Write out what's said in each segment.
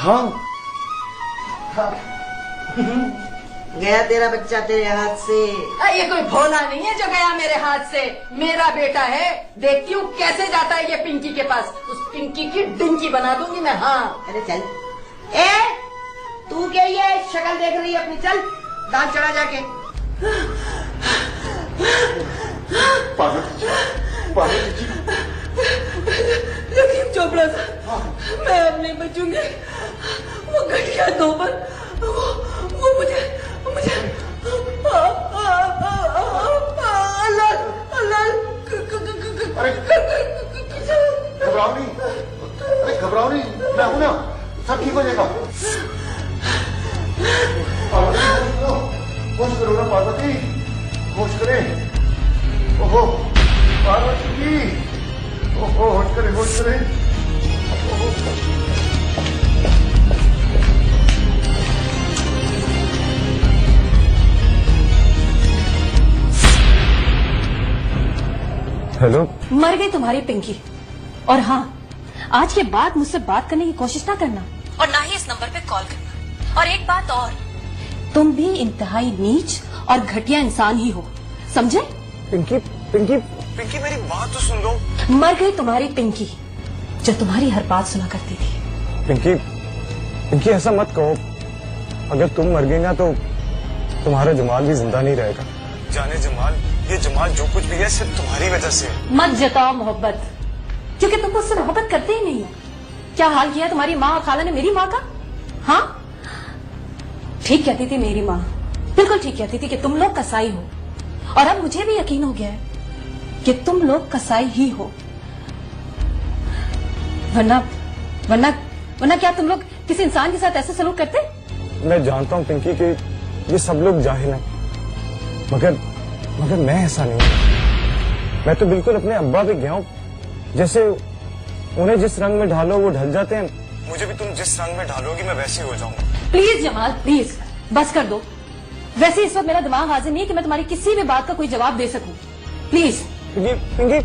हाँ। गया तेरा बच्चा तेरे हाथ से। ये कोई भोला नहीं है जो गया मेरे हाथ से, मेरा बेटा है। देखती हूँ कैसे जाता है ये पिंकी के पास, उस पिंकी की डिंकी बना दूंगी मैं। हाँ अरे चल, ए तू क्या ये शक्ल देख रही है अपनी? चल दांत चढ़ा जाके। पार्वती जी, लेकिन चोपड़ा साहब, मैं अब नहीं बचूंगी। वो घटिया दोबर, वो मुझे घबराओ नहीं, अरे घबराओ नहीं, मैं हूं ना, सब ठीक हो जाएगा। होश करो ना पार्वती, होश करें। ओहो पार्वती जी, ओहो होश करें, होश करें। हेलो। मर गई तुम्हारी पिंकी। और हाँ, आज के बाद मुझसे बात करने की कोशिश ना करना और ना ही इस नंबर पे कॉल करना। और एक बात और, तुम भी इंतहाई नीच और घटिया इंसान ही हो, समझे? पिंकी पिंकी पिंकी मेरी बात तो सुन लो। मर गई तुम्हारी पिंकी जो तुम्हारी हर बात सुना करती थी। पिंकी पिंकी ऐसा मत कहो, अगर तुम मर गई ना तो तुम्हारा जमाल भी जिंदा नहीं रहेगा। जाने जमाल, ये जमाल जो कुछ भी है सिर्फ तुम्हारी वजह से। मत जताओ मोहब्बत, क्योंकि तुम मुझसे मोहब्बत करते ही नहीं हो। क्या हाल किया तुम्हारी माँ और खाला ने मेरी माँ का? हाँ, ठीक कहती थी मेरी माँ, बिल्कुल ठीक कहती थी कि तुम लोग कसाई हो। और अब मुझे भी यकीन हो गया है कि तुम लोग कसाई ही हो। वरना वरना वरना क्या तुम लोग किसी इंसान के साथ ऐसे सलूक करते? मैं जानता हूँ पिंकी कि ये सब लोग जाहिल हैं, मगर मैं ऐसा नहीं हूँ। मैं तो बिल्कुल अपने अब्बा पे गया हूँ। जैसे उन्हें जिस रंग में ढालो वो ढल जाते हैं, मुझे भी तुम जिस रंग में ढालोगी मैं वैसे ही हो जाऊंगा। प्लीज जमाल, प्लीज बस कर दो। वैसे इस वक्त मेरा दिमाग हाजिर नहीं है कि मैं तुम्हारी किसी भी बात का कोई जवाब दे सकूं। प्लीज। पिंकी पिंकी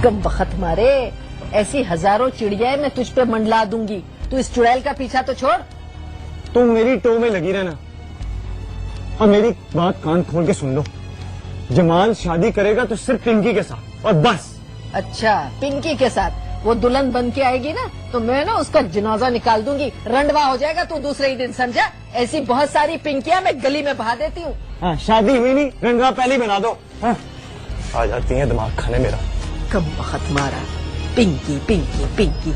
कम बखत मारे, ऐसी हजारों चिड़िया मैं तुझ पे मंडला दूंगी। तू इस चुड़ैल का पीछा तो छोड़। तुम मेरी टो में लगी रहना और मेरी बात कान खोल के सुन लो। जमाल शादी करेगा तो सिर्फ पिंकी के साथ और बस। अच्छा, पिंकी के साथ? वो दुल्हन बन के आएगी ना तो मैं ना उसका जनाजा निकाल दूंगी, रंडवा हो जाएगा तू दूसरे ही दिन, समझा? ऐसी बहुत सारी पिंकियां मैं गली में बहा देती हूँ। हाँ, शादी हुई नहीं, रंडवा पहले ही बना दो। हाँ, आ जाती है दिमाग खाने मेरा। कम बखत मारा, पिंकी पिंकी पिंकी।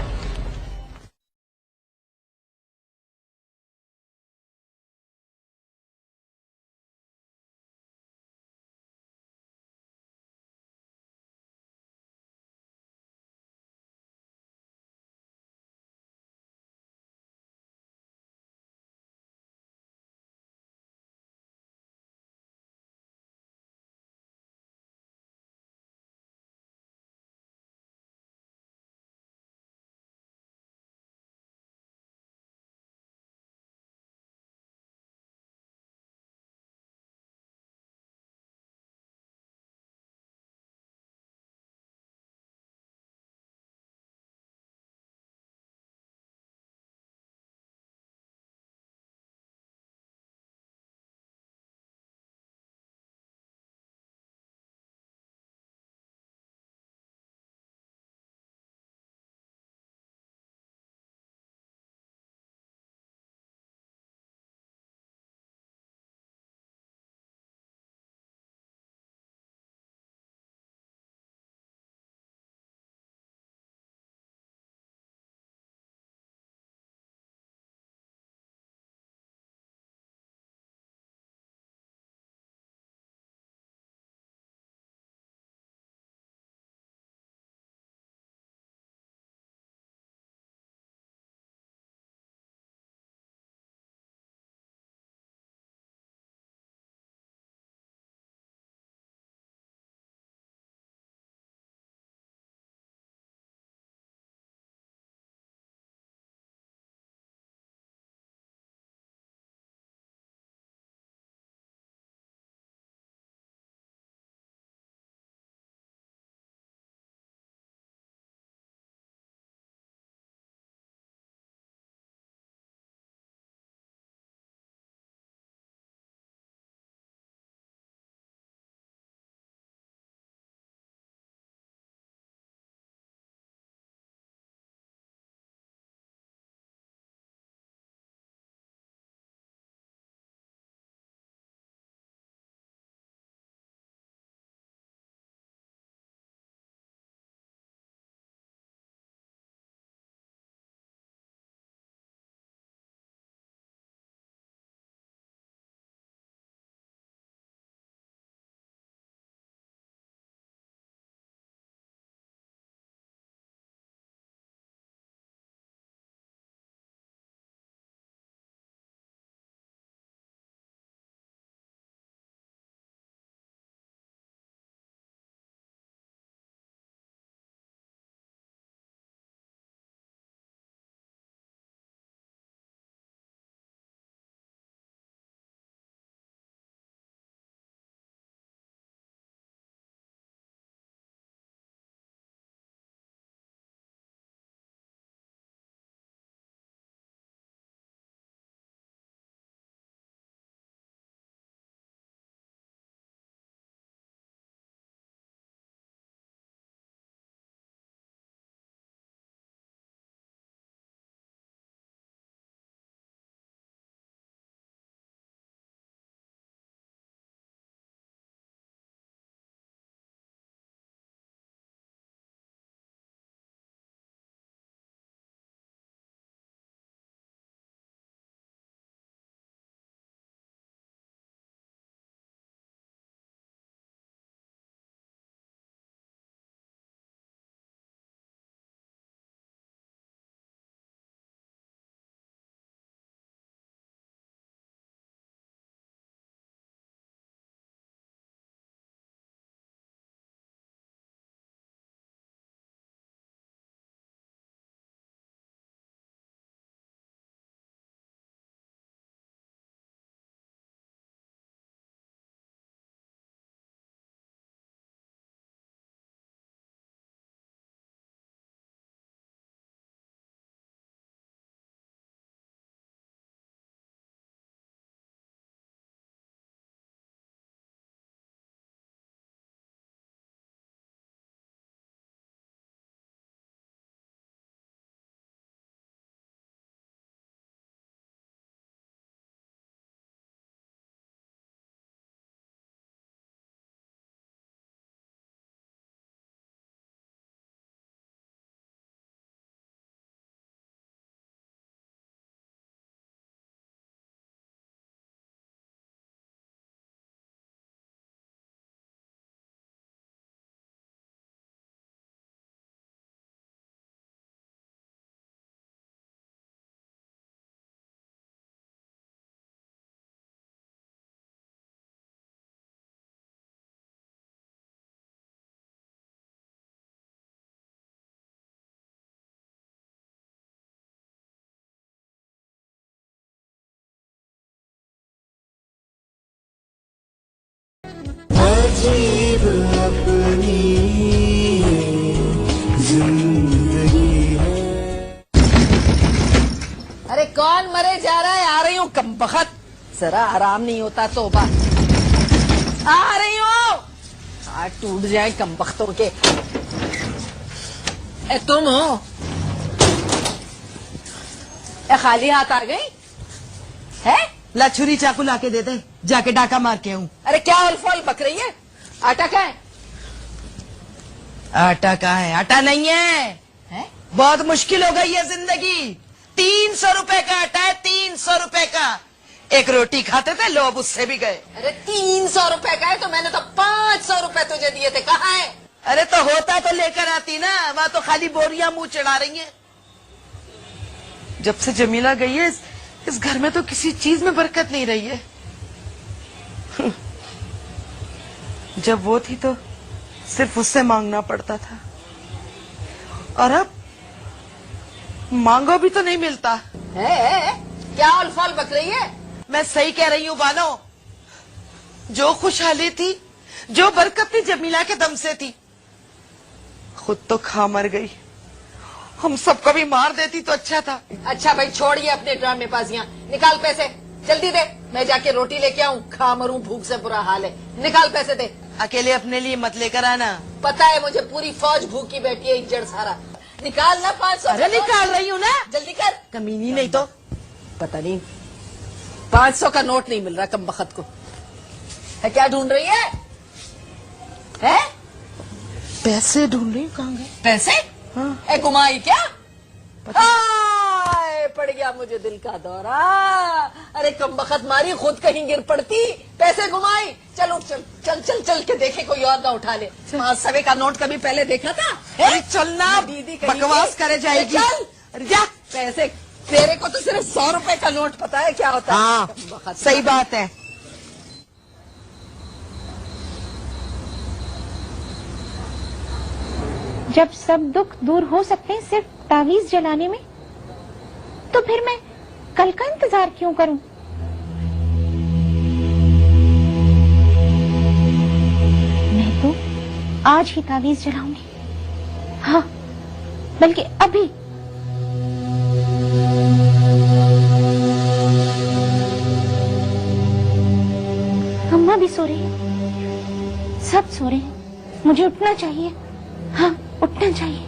नसीब अपनी जिंदगी है। अरे कौन मरे जा रहा है? आ रही हूँ कमबख्त, जरा आराम नहीं होता तो आ रही हूँ। हाथ टूट जाए कमबख्तों के। तुम हो? खाली हाथ आ गई है? ला छुरी चाकू लाके दे दे, जाके डाका मार के आऊं। अरे क्या उलफोल बक रही है? आटा कहाँ है? आटा कहाँ है? आटा नहीं है? बहुत मुश्किल हो गई है जिंदगी। 300 रुपए का आटा है, 300 रुपए का। एक रोटी खाते थे, लोग उससे भी गए। अरे 300 रुपए का है तो मैंने तो 500 रुपए तुझे दिए थे, कहाँ है? अरे तो होता तो लेकर आती ना, वहां तो खाली बोरियां मुंह चढ़ा रही हैं। जब से जमीला गई है इस घर में तो किसी चीज में बरकत नहीं रही है। जब वो थी तो सिर्फ उससे मांगना पड़ता था, और अब मांगो भी तो नहीं मिलता है? क्या उलफोल बक रही है? मैं सही कह रही हूँ बानो, जो खुशहाली थी, जो बरकत थी, जमीला के दम से थी। खुद तो खा मर गई, हम सबको भी मार देती तो अच्छा था। अच्छा भाई छोड़िए अपने ड्रामेबाजियां, निकाल पैसे जल्दी दे, मैं जाके रोटी लेके आऊं, खा मरूं, भूख से बुरा हाल है। निकाल पैसे दे। अकेले अपने लिए मत लेकर आना। पता है मुझे, पूरी फौज भूखी बैठी है, इज्जत सारा। निकाल ना 500। अरे निकाल रही हूँ ना, जल्दी कर। कमीनी नहीं तो। पता नहीं 500 का नोट नहीं मिल रहा कमबख्त को। है क्या ढूंढ रही है? पैसे ढूंढ रही हूँ, कहाँ गए पैसे? हाँ। गुमाई क्या? पड़ गया मुझे दिल का दौरा। अरे कमबख्त मारी, खुद कहीं गिर पड़ती। पैसे घुमाई। चल उठ, चल चल चल चल के देखे कोई और ना उठा ले। 500 का नोट कभी पहले देखा था? अरे चलना, दीदी बकवास करे जाएगी। चल अरे जा। पैसे तेरे को तो सिर्फ 100 रुपए का नोट पता है क्या होता है। हाँ सही बात है। जब सब दुख दूर हो सकते हैं सिर्फ तावीज जलाने में, तो फिर मैं कल का इंतजार क्यों करूं? मैं तो आज ही तावीज जलाऊंगी। हाँ, बल्कि अभी। अम्मा भी सो रही है, सब सो रहे हैं, मुझे उठना चाहिए। हाँ, उठना चाहिए।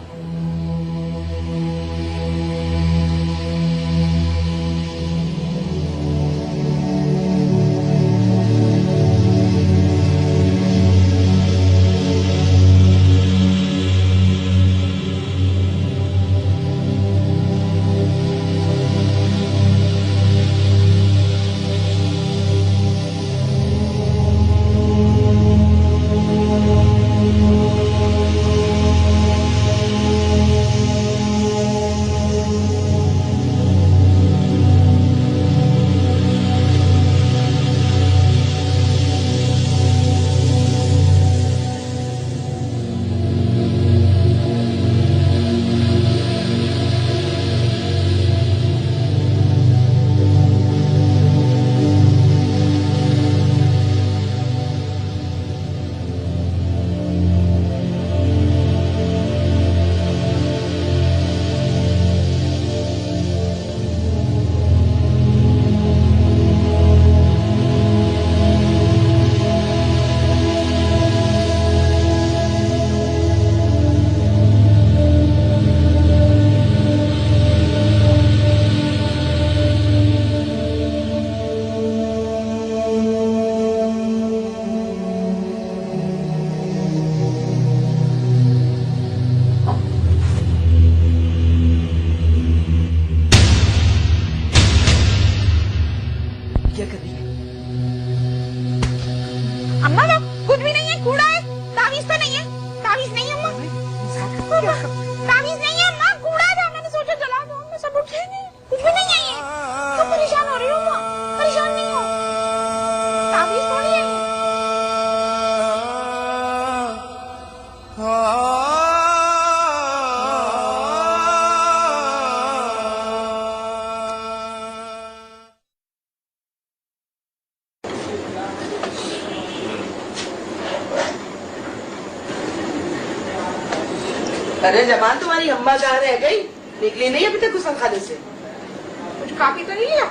अरे जमान, तुम्हारी अम्मा कहाँ रह गई? निकली नहीं अभी तक गुस्सा खाने से? कुछ खा पी तो नहीं लिया?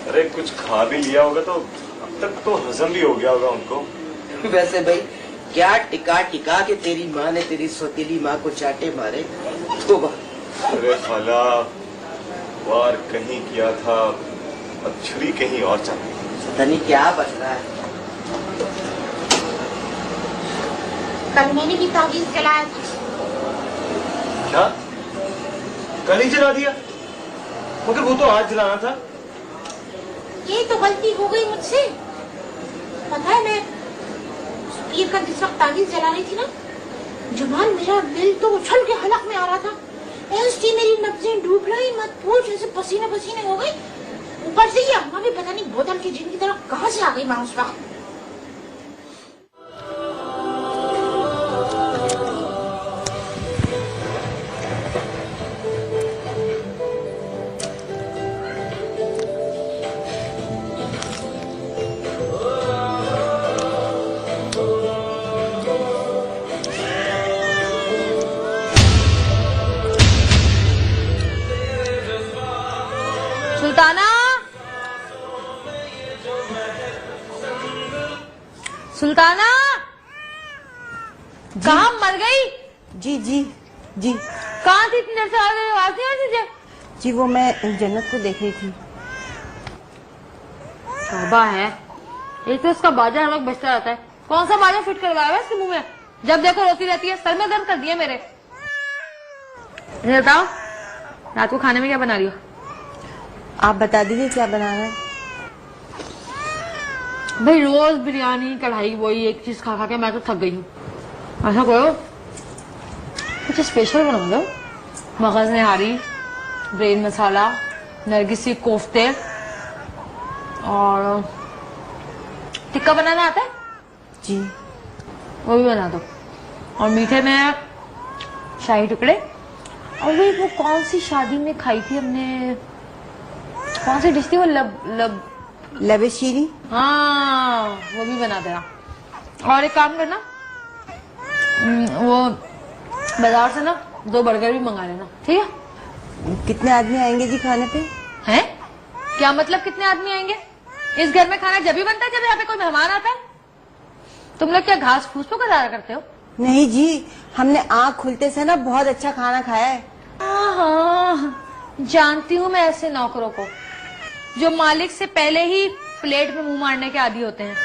अरे कुछ खा भी लिया होगा तो अब तक तो हजम भी हो गया होगा उनको। वैसे भाई क्या टिका टिका के तेरी माँ ने तेरी सौतीली माँ को चाटे मारे। तो अरे खाला, वार कहीं किया था अब छुरी कहीं और चाहती। पता नहीं क्या बच रहा है। कल मैंने भी तावीज जलाया था। क्या? कल ही जला दिया? मगर वो तो आज जलाना था। ये तो गलती हो गई मुझसे। पता है, मैं पीर का जिस वक्त तावीज जला रही थी ना, जमान मेरा दिल तो उछल के हलक में आ रहा था। ऐसी मेरी नब्जें डूब रही, मत पूछ, ऐसे पसीने पसीने हो गई। ऊपर से ये अम्मा भी पता नहीं बोतल की जिन की तरह कहाँ से आ गई माँ उस वक्त। सुल्ताना, सुल्ताना, कहाँ मर गई? जी जी जी। कहाँ थी इतनी देर से? आवाज नहीं आ रही थी? जी वो मैं जन्नत को देख रही थी। तौबा है, एक तो उसका बाजा हर वक्त बजता रहता है। कौन सा बाजा फिट करवाया है इसके मुंह में? जब देखो रोती रहती है। सर में दर्द कर दिया मेरे। ये बताओ, रात को खाने में क्या बना रही हो? आप बता दीजिए क्या बनाना है। भाई रोज बिरयानी कढ़ाई वही एक चीज खा खा के मैं तो थक गई हूँ। ऐसा करो कुछ स्पेशल बना दो। मगज निहारी, ब्रेन मसाला, नरगिसी कोफ्ते और टिक्का बनाना आता है? जी वो भी बना दो। और मीठे में शाही टुकड़े। और वो कौन सी शादी में खाई थी हमने, कौन सी डिश थी वो? लबे शीरी। हाँ वो भी बना देना। और एक काम करना, वो बाजार से ना 2 बर्गर भी मंगा लेना, ठीक है? कितने आदमी आएंगे जी खाने पे? हैं? क्या मतलब कितने आदमी आएंगे? इस घर में खाना जब भी बनता है जब यहाँ पे कोई मेहमान आता है। तुम लोग क्या घास फूस को गुजारा करते हो? नहीं जी, हमने आँख खुलते से ना बहुत अच्छा खाना खाया है। हाँ, जानती हूँ मैं ऐसे नौकरों को जो मालिक से पहले ही प्लेट में मुंह मारने के आदी होते हैं।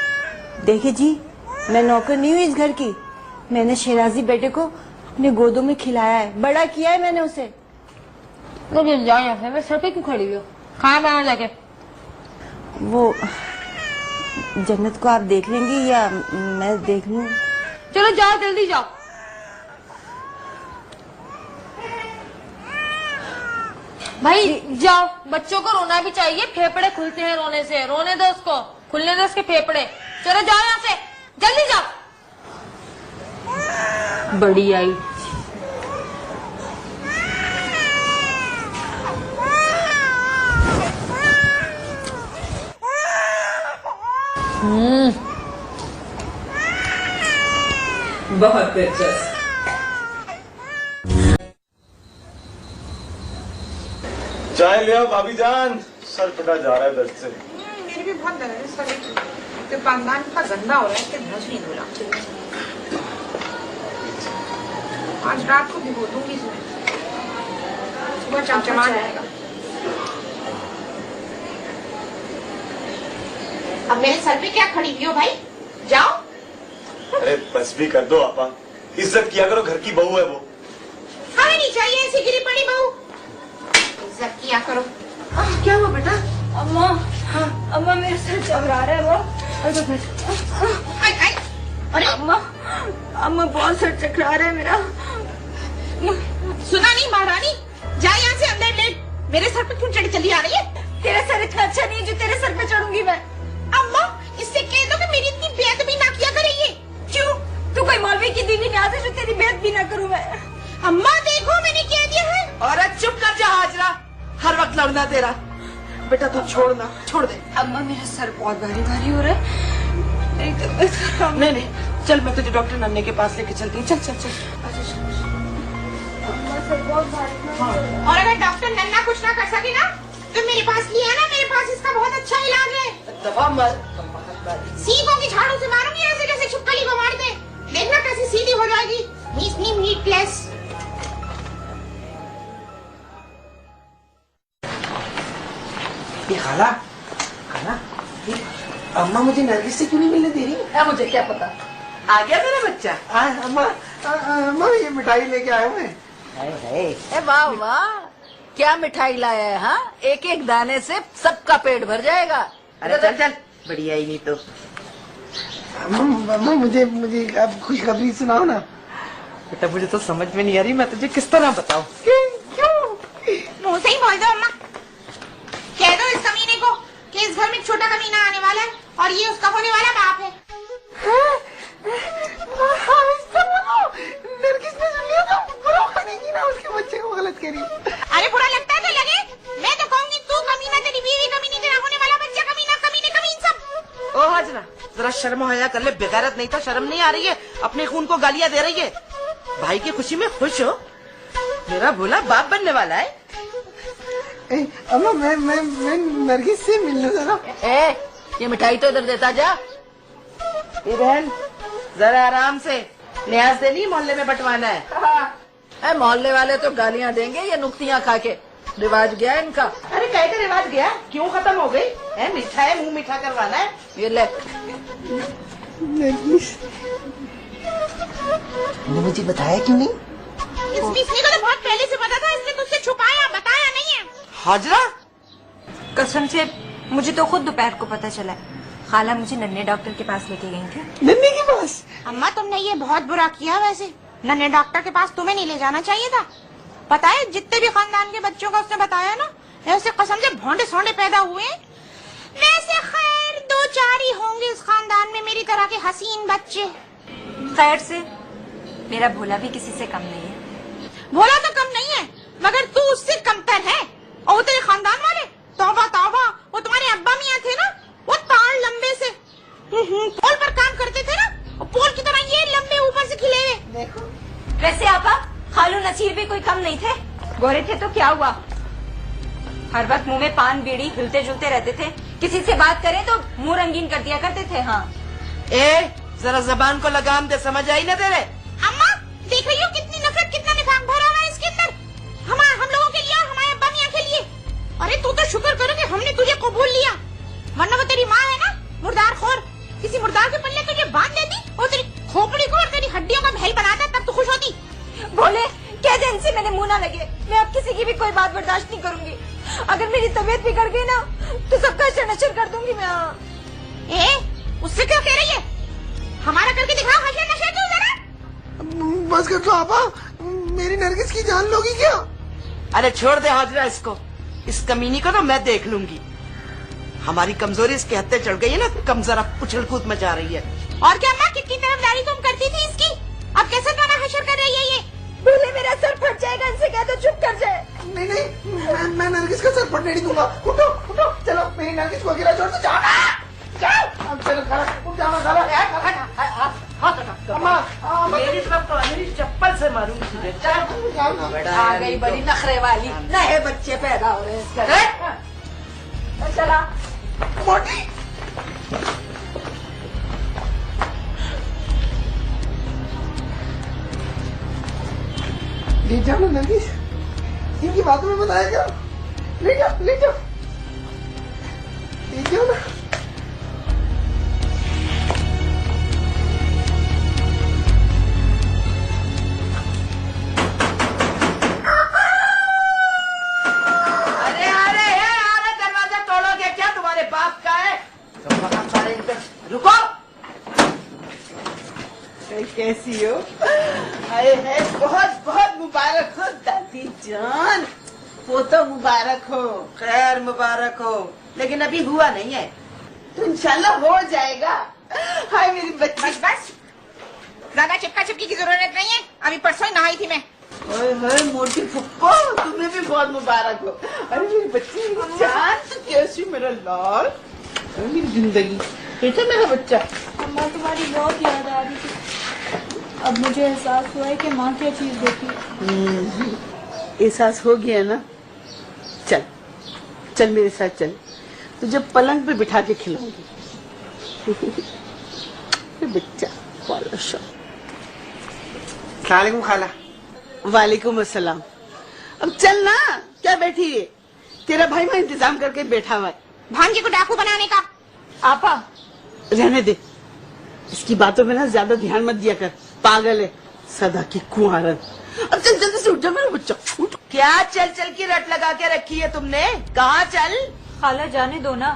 देखिए जी, मैं नौकर नहीं हूँ इस घर की। मैंने शेराजी बेटे को अपने गोदों में खिलाया है, बड़ा किया है मैंने उसे। तो जाओ यहाँ से, मैं सर पे क्यों खड़ी हुई हो? खाना बनाओ जाके। वो जन्नत को आप देख लेंगी या मैं देख लूं? चलो जाओ, जल्दी जाओ। भाई जाओ, बच्चों को रोना भी चाहिए, फेफड़े खुलते हैं रोने से। रोने दो उसको, खुलने दो उसके फेफड़े। चलो जाओ यहाँ से, जल्दी जाओ। बड़ी आई। बहुत दिलचस्प। चाय ले आओ भाभी जान, सर फटा जा रहा है दर्द से। मेरे भी बहुत दर्द है सर, तो पानदान का गंदा हो रहा है कि ब्रश नहीं धुला। आज रात को भिगो दूंगी इसमें, सुबह चमचमा जाएगा। अब मेरे सर पे क्या खड़ी हुई हो भाई? जाओ। अरे बस भी कर दो आपा, इज्जत किया करो, घर की बहू है वो। हमें नहीं चाहिए ऐसी गिरी पड़ी बहू, इज्जत किया करो। क्या हुआ बेटा? अम्मा, हाँ अम्मा मेरा सर चकरा रहा है। वो अरे अम्मा बहुत सर चकरा रहा है मेरा। सुना नहीं महारानी, जा यहाँ से अंदर लेट। मेरे सर पे क्यों चढ़ी चली आ रही है? तेरा सर इतना अच्छा नहीं है जो तेरे सर पे चढ़ूंगी मैं। अम्मा इससे कह दो कि मेरी इतनी बेअदबी ना किया करे। ये क्यों? तू कोई मौलवी की दीदी नहीं आती जो तेरी बेइज्जती ना करूं मैं। अम्मा देखो मैंने कह दिया है। औरत चुप कर जा हाजरा, हर वक्त लड़ना तेरा। बेटा तू छोड़ना, छोड़ दे। अम्मा मेरा सर बहुत भारी भारी हो रहा है, मेरी तबीयत खराब। नहीं नहीं, चल मैं तुझे डॉक्टर नन्हे के पास लेके चलती हूँ। चल चल चल। और अगर डॉक्टर नन्ना कुछ ना कर सके ना तो मेरे पास लिया ना, मेरे पास इसका बहुत अच्छा इलाज है। दवा मत। सीखों की झाड़ू से मारूंगी ऐसे जैसे छिपकली को मारते, देखना कैसी सीधी हो जाएगी, नीटलेस। ये खाला अम्मा मुझे नरगिस से क्यों नहीं मिलने दे रही? मुझे क्या पता। आ गया मेरा बच्चा। अम्मा अम्मा ये मिठाई लेके आया हूँ मैं। वाह वाह, क्या मिठाई लाया है? हाँ, एक एक दाने से सबका पेट भर जाएगा। अरे चल चल, बढ़िया ही नहीं तो। अम्मा मुझे अब खुशखबरी सुनाओ ना। बेटा मुझे तो समझ में नहीं आ रही, मैं तुझे किस तरह बताऊं? क्यों? मुँह से ही बोल दो अम्मा, कह दो इस कमीने को कि इस घर में छोटा कमीना आने वाला है और ये उसका होने वाला बाप है। नरगिस ने सुन लिया तो बुरा मानेगी ना, उसके बच्चे को गलत करी। अरे बुरा लगता है तो लगे, मैं तो कहूँगी तू कमीना, तेरी बीवी कमीनी, तेरा होने वाला बच्चा कमीना, कमीने कमीन सब। ओ हाजरा, जरा शर्म हया कर ले, बेगैरत नहीं तो शर्म नहीं आ रही है, अपने खून को गालियाँ दे रही है। भाई की खुशी में खुश हो, मेरा भोला बाप बनने वाला है। अम्मा मैं नरगिस से मिल लूं जरा। ये मिठाई तो इधर देता जा। ये बहन जरा आराम से, न्याज देनी मोहल्ले में बंटवाना है। मोहल्ले वाले तो गालियाँ देंगे, ये नुक्तियाँ खा के। रिवाज गया इनका। अरे कह के रिवाज गया, क्यों खत्म हो गई है? मीठा है, मुंह मीठा करवाना है। ये ले। नरगिस मुझे बताया क्यों नहीं? इस मिसरी को तो बहुत पहले से पता था, इसने तुझसे छुपाया, बताया नहीं है। हाजरा कसम से मुझे तो खुद दोपहर को पता चला। खाला मुझे नन्हे डॉक्टर के पास लेके गई थी। नन्हे के पास? अम्मा तुमने ये बहुत बुरा किया, वैसे नन्हे डॉक्टर के पास तुम्हें नहीं ले जाना चाहिए था। पता है जितने भी खानदान के बच्चों का उसने बताया ना, ऐसे कसम से भोंडे सोंडे पैदा हुए। वैसे खैर 2-4 ही होंगे इस खानदान में मेरी तरह के हसीन बच्चे। खैर से मेरा भोला भी किसी से कम नहीं है। भोला तो कम नहीं है, मगर तू उससे कमतर है। और तेरे खानदान वाले, तौबा तौबा, वो तुम्हारे अब्बा मियाँ थे ना, वो तार लंबे से पोल पर काम करते थे ना, पोल की तरह ये लंबे ऊपर से खिले हुए। देखो वैसे आपा खालू नसीर भी कोई कम नहीं थे। गोरे थे तो क्या हुआ, हर वक्त मुंह में पान बीड़ी हिलते जुलते रहते थे, किसी से बात करें तो मुंह रंगीन कर दिया करते थे। हाँ जरा जबान को लगाम दे, समझ आई ना तेरे? अम्मा देख रही हो कितनी नफरत, कितना निफाक भरा हुआ है इसके अंदर, हम लोगों के लिए और हमारे अब्बा मियाँ के लिए। अरे तू तो शुक्र करो कि हमने तुझे कबूल लिया, वरना वो तेरी माँ है ना मुर्दार खोर, किसी मुर्दार के पल्ले तुझे बांध लेती और तेरी खोपड़ी को और तेरी हड्डियों का महल बनाता, तब तो खुश होती। बोले क्या दिन से मैंने मुंह ना लगे, मैं अब किसी की भी कोई बात बर्दाश्त नहीं करूंगी। अगर मेरी तबीयत बिगड़ गई ना तो सबका नशर कर दूंगी मैं। उससे क्या कह रही है? हमारा करके दिखाओ हशर नशर तू जरा। बस कर तो आपा, मेरी नरगिस की जान लोगी क्या? अरे छोड़ दे हाजरा इसको, इस कमीनी को तो मैं देख लूंगी। हमारी कमजोरी इसके हत्थे चढ़ गई है ना, कम जरा उछल कूद मचा रही है। और क्या अम्मा, कितनी तरफदारी तुम करती थी इसकी, अब कैसे तुम्हारा हशर कर रही है ये? बोले मेरा सर फट जाएगा, इनसे कह दो चुप कर जाए। नहीं मैं नरगिस का सर फटने नहीं दूंगा। उठो उठो, चलो मेरी नरगिस को अकेला छोड़ दो, जाओ जाओ। चलो अम्मा मेरी तरफ तो मेरी चप्पल से मारूंगी तुझे। आ गई बड़ी नखरे वाली, नए बच्चे पैदा हो रहे हैं। चला मोटी ले जाओ ना नरगिस, इनकी बातों में बताया क्या? ले जाओ ले जाओ ले जाओ ना। दरवाजा तोड़ोगे क्या? तुम्हारे बाप का है? रुको, कैसी हो? अरे है बहुत बहुत मुबारक हो दादी जान, वो तो मुबारक हो, खैर मुबारक हो, लेकिन अभी हुआ नहीं है, तो इंशाल्लाह हो जाएगा। हाय मेरी बच्ची। बस ज्यादा चिपका चिपकी की जरूरत नहीं है, अभी परसों ही नहाई थी मैं। ओए मोटी फुप्पो, तुम्हें भी बहुत मुबारक हो। अरे मेरी बच्ची, मेरी जान, तो कैसी मेरा लाल, मेरी जिंदगी, कैसा मेरा बच्चा? अम्मा तुम्हारी बहुत याद आ रही थी, अब मुझे एहसास हुआ है कि माँ क्या चीज होती है। एहसास हो गया ना? चल चल मेरे साथ चल, तुझे पलंग पे बिठा के खिलाऊंगी। बच्चा सलाम खाला। वालेकुम अस्सलाम। अब चल ना, क्या बैठी है? तेरा भाई मैं इंतजाम करके बैठा हुआ है भांजे को डाकू बनाने का। आपा रहने दे, इसकी बातों में ना ज्यादा ध्यान मत दिया कर, पागल है सदा की कुंवारन। अब चल जल्दी से उठ जा मेरा बच्चा, उठ। क्या चल चल की रट लगा के रखी है तुमने? कहाँ चल? खाला जाने दो ना,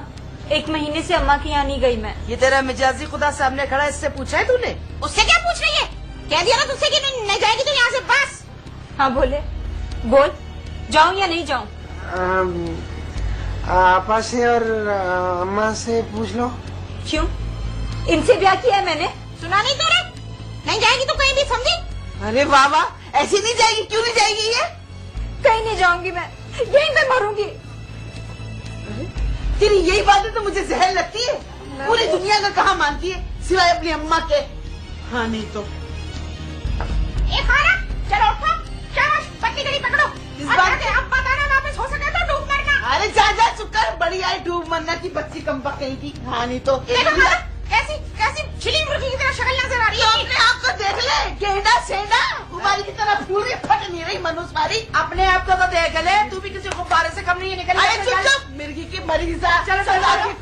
1 महीने से अम्मा के यहाँ नहीं गई मैं। ये तेरा मिजाजी खुदा सामने खड़ा, इससे पूछा है तूने? उससे क्या पूछ रही है? कह दिया ना तुझसे कि नहीं जाएगी तो यहाँ से बस। हाँ बोले, बोल जाऊँ या नहीं जाऊँ? आपा से और अम्मा से पूछ लो। क्यों? इनसे ब्याह किया है मैंने। सुना नहीं तेरे? नहीं जाएगी तो कहीं भी, समझी? अरे वाह वाह, ऐसी नहीं जाएगी। क्यों नहीं जाएगी ये? कहीं नहीं जाऊंगी मैं, यहीं पे मरूंगी। तेरी यही बातें तो मुझे जहर लगती है। पूरी दुनिया का कहाँ मानती है सिवाय अपनी अम्मा के। हाँ नहीं तो ए खाना, चलो उठो, शाबाश, पत्ती गली पकड़ो। इस बार के अब बताना वापस हो सके तो डूब मरना। अरे जा जा चुप कर, बड़ी आई डूब मरना की बच्ची कम्बा कहीं की। हाँ नहीं तो देखो खाना, कैसी कैसी छिली मुर्गी की तरह शक्ल नजर आ रही है। अपने आप को देख ले, गेंडा सेंडा गुब्बारे की तरह फूल रही, फट नहीं रही मनुष्यवारी। अपने आप को तो देख ले, तू भी किसी गुब्बारे से कम नहीं निकली। अरे चुप चुप, मिर्गी की मरीजा। चलो, चलो, चलो।